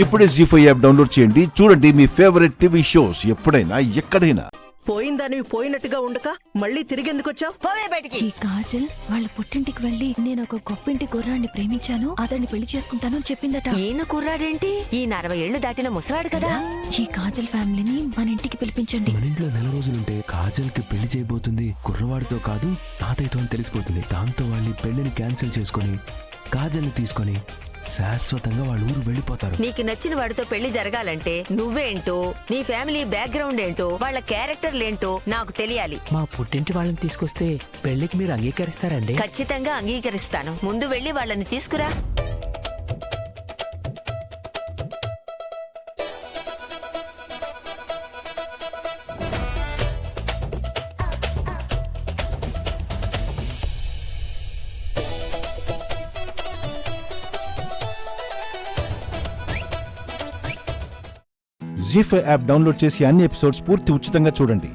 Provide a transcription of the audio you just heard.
ఇప్పుడే జీ5 app download చేయండి. చూడండి మీ ఫేవరెట్ టీవీ షోస్ ఎప్పుడైనా ఎక్కడైనా. పోయిందానివి పోయినట్టుగా ఉండక మళ్ళీ తిరిగెందుకొచ్చావు? పోవే బయటికి. ఈ కాజల్ వాళ్ళ పుట్టింటికి వెళ్లి నేను ఒక గొప్పింటి కుర్రాన్ని ప్రేమించాను, అతన్ని పెళ్లి చేసుకుంటాను అని చెప్పిందట. ఈయన కుర్రాడేంటి? ఈ 40 ఏళ్లు దాటిన ముసలాడు కదా. ఈ కాజల్ ఫ్యామిలీని మన ఇంటికి పిలిపించండి. మన ఇంట్లో నెల రోజులుంటే కాజల్ కి పెళ్లి చేయబోతుంది కుర్రవాడితో కాదు తాతయ్యతో అని తెలిసిపోతుంది. దాంతో వాళ్ళ పెళ్లిని క్యాన్సిల్ చేసుకుని కాజల్ని తీసుకొని శాశ్వతంగా వాళ్ళ ఊరు వెళ్ళిపోతారు. నీకు నచ్చిన వాడితో పెళ్లి జరగాలంటే నువ్వేంటో, నీ ఫ్యామిలీ బ్యాక్గ్రౌండ్ ఏంటో, వాళ్ళ క్యారెక్టర్లేంటో నాకు తెలియాలి. మా పుట్టింటి వాళ్ళని తీసుకొస్తే పెళ్లికి మీరు అంగీకరిస్తారండి? ఖచ్చితంగా అంగీకరిస్తాను. ముందు వెళ్ళి వాళ్ళని తీసుకురా. జీ5 యాప్ డౌన్లోడ్ చేసి అన్ని ఎపిసోడ్స్ పూర్తి ఉచితంగా చూడండి.